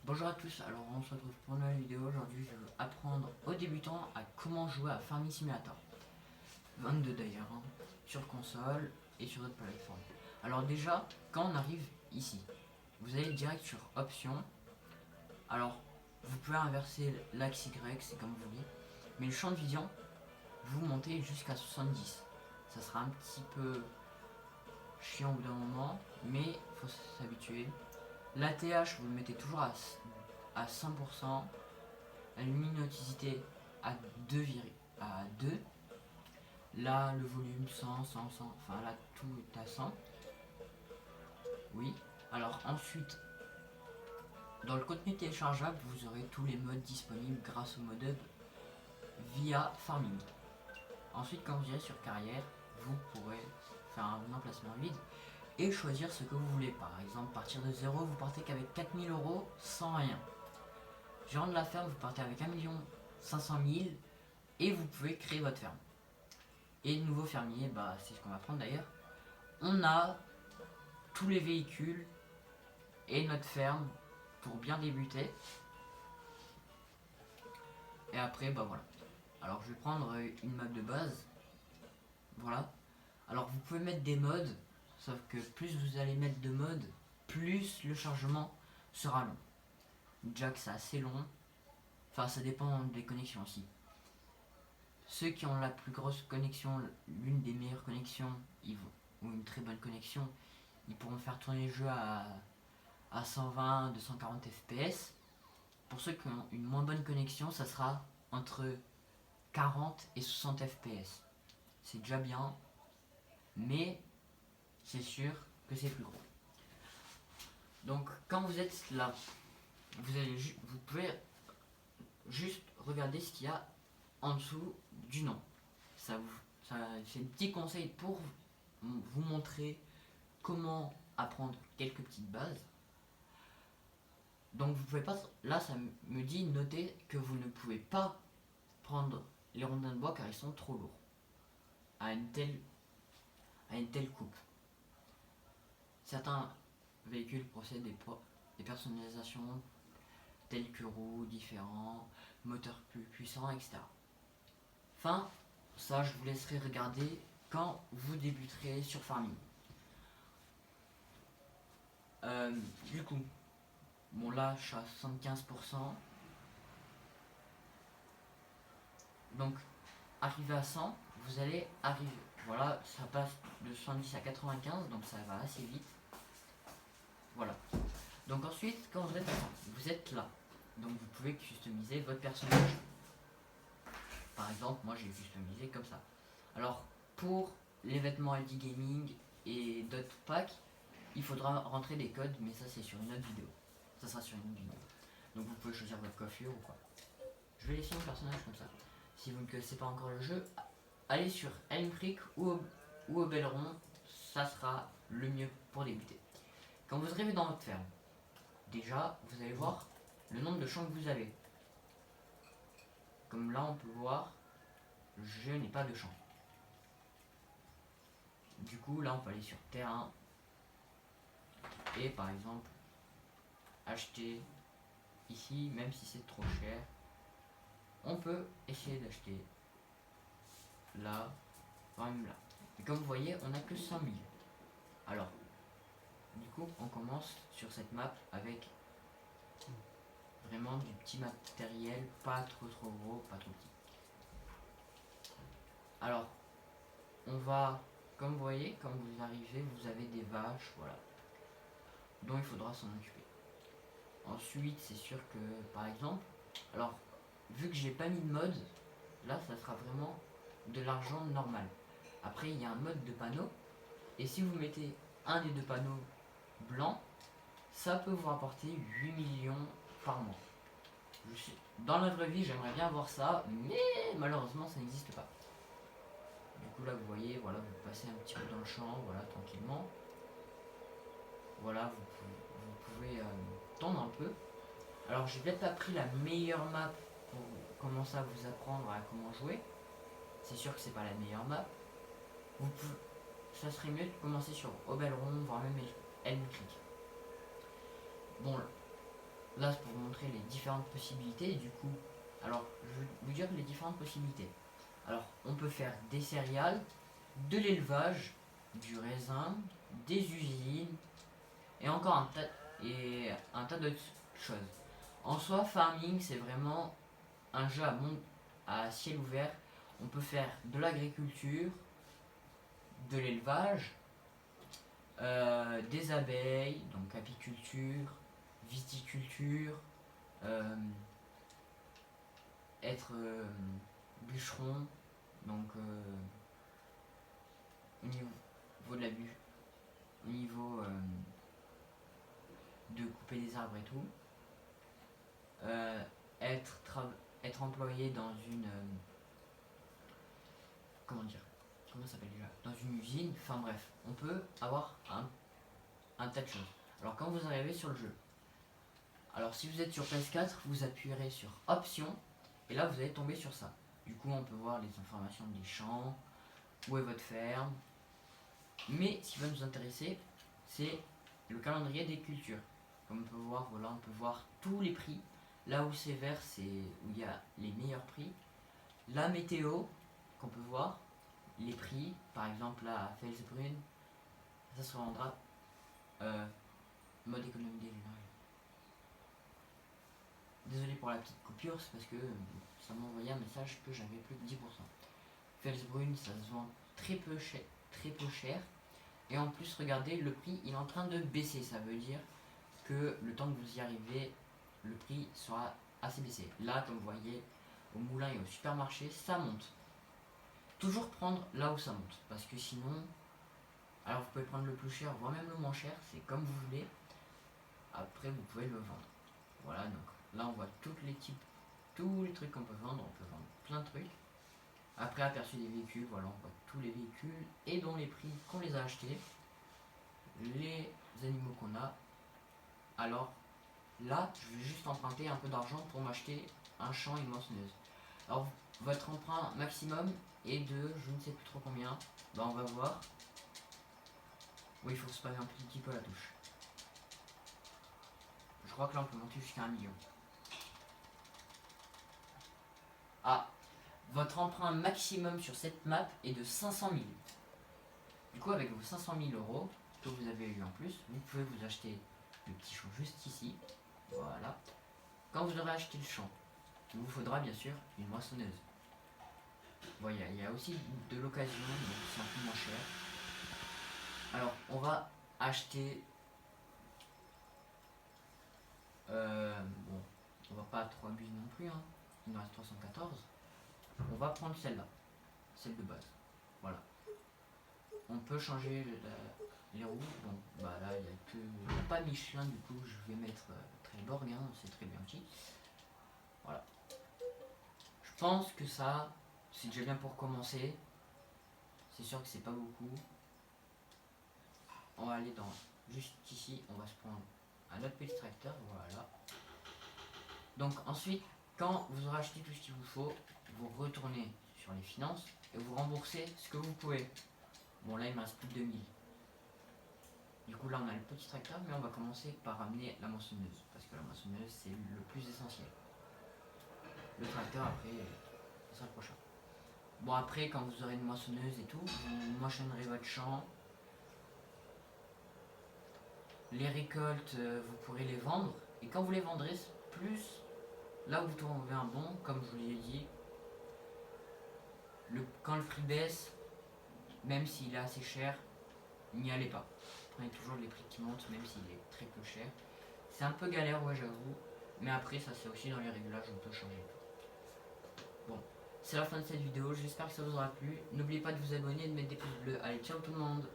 Bonjour à tous, alors on se retrouve pour une nouvelle vidéo. Aujourd'hui je vais apprendre aux débutants à comment jouer à Farming Simulator 22 d'ailleurs, sur console et sur d'autres plateformes. Alors déjà, quand on arrive ici, vous allez direct sur Options. Alors vous pouvez inverser l'axe Y, c'est comme vous voulez, mais le champ de vision, vous montez jusqu'à 70. Ça sera un petit peu chiant au bout d'un moment, mais il faut s'habituer. L'ATH, vous le mettez toujours à 100%. La luminosité à 2, à 2. Là, le volume 100, 100, 100. Enfin, là, tout est à 100. Oui. Alors, ensuite, dans le contenu téléchargeable, vous aurez tous les modes disponibles grâce au mode hub via Farming. Ensuite, quand vous irez sur carrière, vous pourrez faire un emplacement vide et choisir ce que vous voulez. Par exemple, partir de 0, vous partez qu'avec 4000 € sans rien. Gérant de la ferme, vous partez avec 1 500 000 et vous pouvez créer votre ferme. Et de nouveaux fermiers, bah, c'est ce qu'on va prendre d'ailleurs. On a tous les véhicules et notre ferme pour bien débuter. Et après, bah voilà. Alors je vais prendre une map de base. Voilà. Alors vous pouvez mettre des modes, sauf que plus vous allez mettre de modes, plus le chargement sera long. Jack c'est assez long. Enfin ça dépend des connexions aussi. Ceux qui ont la plus grosse connexion, l'une des meilleures connexions, ou une très bonne connexion, ils pourront faire tourner le jeu à 120, 240 fps. Pour ceux qui ont une moins bonne connexion, ça sera entre 40 et 60 fps. C'est déjà bien, mais c'est sûr que c'est plus gros. Donc quand vous êtes là, vous pouvez juste regarder ce qu'il y a en dessous du nom. C'est un petit conseil pour vous montrer comment apprendre quelques petites bases. Donc vous pouvez pas, là ça me dit noter que vous ne pouvez pas prendre les rondins de bois car ils sont trop lourds à une telle coupe. Certains véhicules possèdent des personnalisations telles que roues différents, moteurs plus puissants, etc. Enfin, ça je vous laisserai regarder quand vous débuterez sur Farming. Du coup, bon là je suis à 75%. Donc arrivé à 100, vous allez arriver. Voilà, ça passe de 70 à 95, donc ça va assez vite. Voilà. Donc ensuite, quand vous êtes à 100, vous êtes là. Donc vous pouvez customiser votre personnage. Par exemple, moi j'ai customisé comme ça. Alors, pour les vêtements LD Gaming et d'autres packs, il faudra rentrer des codes, mais ça c'est sur une autre vidéo. Ça sera sur une autre vidéo. Donc vous pouvez choisir votre coiffure ou quoi. Je vais laisser mon personnage comme ça. Si vous ne connaissez pas encore le jeu, allez sur Elm Creek ou au Belleron, ça sera le mieux pour débuter. Quand vous arrivez dans votre ferme, déjà vous allez voir le nombre de champs que vous avez. Comme là on peut voir, je n'ai pas de champ. Du coup là on peut aller sur terrain et par exemple acheter ici, même si c'est trop cher, on peut essayer d'acheter là, même là. Et comme vous voyez, on n'a que 100 000. Alors, du coup, on commence sur cette map avec vraiment du petit matériel, pas trop gros, pas trop petit. Alors, on va, comme vous voyez, quand vous arrivez, vous avez des vaches, voilà, dont il faudra s'en occuper. Ensuite, c'est sûr que, par exemple, alors, vu que j'ai pas mis de mode, là, ça sera vraiment de l'argent normal. Après, il y a un mode de panneau, et si vous mettez un des deux panneaux blancs, ça peut vous rapporter 8 millions par mois. Dans la vraie vie, j'aimerais bien avoir ça, mais malheureusement, ça n'existe pas. Du coup, là, vous voyez, voilà, vous passez un petit peu dans le champ, voilà, tranquillement. Voilà, vous pouvez tendre un peu. Alors, j'ai peut-être pas pris la meilleure map pour commencer à vous apprendre à comment jouer. C'est sûr que c'est pas la meilleure map. Ça serait mieux de commencer sur Oberon, voire même Elm Creek. Bon, là, pour vous montrer les différentes possibilités du coup. Alors, je vais vous dire les différentes possibilités. Alors, on peut faire des céréales, de l'élevage, du raisin, des usines, et encore un tas d'autres choses. En soi, farming, c'est vraiment un jeu à ciel ouvert. On peut faire de l'agriculture, de l'élevage, des abeilles, donc apiculture, viticulture, être bûcheron, donc au niveau de la bûche, au niveau de couper des arbres et tout, être employé dans une comment ça s'appelle déjà, dans une usine, enfin bref, on peut avoir un tas de choses. Alors quand vous arrivez sur le jeu, alors si vous êtes sur PS4, vous appuierez sur Options, et là vous allez tomber sur ça. Du coup on peut voir les informations des champs, où est votre ferme, mais ce qui va nous intéresser, c'est le calendrier des cultures. Comme on peut voir, voilà, on peut voir tous les prix. Là où c'est vert, c'est où il y a les meilleurs prix. La météo, qu'on peut voir, les prix, par exemple là à Felsbrunn, ça se rendra mode économie générale. Désolé pour la petite coupure, c'est parce que ça m'a envoyé un message que j'avais plus de 10%. Felsbrunn, ça se vend très peu cher. Et en plus, regardez, le prix il est en train de baisser. Ça veut dire que le temps que vous y arrivez, le prix sera assez baissé. Là, comme vous voyez, au moulin et au supermarché, ça monte. Toujours prendre là où ça monte, parce que sinon, alors vous pouvez prendre le plus cher, voire même le moins cher, c'est comme vous voulez. Après, vous pouvez le vendre. Voilà, donc là on voit tous les trucs qu'on peut vendre. On peut vendre plein de trucs. Après, aperçu des véhicules, voilà, on voit tous les véhicules et dont les prix qu'on les a achetés, les animaux qu'on a. Alors là, je vais juste emprunter un peu d'argent pour m'acheter un champ et une moissonneuse. Alors, votre emprunt maximum est de je ne sais plus trop combien. Bah, on va voir. Oui, il faut se passer un petit peu la touche. Je crois que là, on peut monter jusqu'à 1 million. Ah, votre emprunt maximum sur cette map est de 500 000. Du coup, avec vos 500 000 euros que vous avez eu en plus, vous pouvez vous acheter le petit champ juste ici. Voilà. Quand vous aurez acheté le champ, il vous faudra bien sûr une moissonneuse. Voilà, il y a aussi de l'occasion, donc c'est un peu moins cher. Alors, on va acheter. Bon, on va pas trop abuser non plus, hein. Il nous reste 314. On va prendre celle-là, celle de base. Voilà. On peut changer les roues. Bon, bah là, il n'y a pas Michelin, du coup, je vais mettre Trelleborg, hein, c'est très bien petit. Voilà. Je pense que ça, c'est déjà bien pour commencer. C'est sûr que c'est pas beaucoup. On va aller dans juste ici, on va se prendre un autre petit tracteur, voilà. Donc ensuite, quand vous aurez acheté tout ce qu'il vous faut, vous retournez sur les finances et vous remboursez ce que vous pouvez. Bon là il me reste plus de 2000. Du coup là on a le petit tracteur, mais on va commencer par ramener la moissonneuse, parce que la moissonneuse c'est le plus essentiel. Le tracteur après, ce sera le prochain. Bon après quand vous aurez une moissonneuse et tout, vous moissonnerez votre champ. Les récoltes, vous pourrez les vendre, et quand vous les vendrez, plus là où vous trouvez un bon, comme je vous l'ai dit, quand le prix baisse, même s'il est assez cher, n'y allez pas. Prenez toujours les prix qui montent, même s'il est très peu cher. C'est un peu galère, ouais, j'avoue, mais après, ça c'est aussi dans les réglages, on peut changer. Bon, c'est la fin de cette vidéo, j'espère que ça vous aura plu. N'oubliez pas de vous abonner et de mettre des pouces bleus. Allez, ciao tout le monde!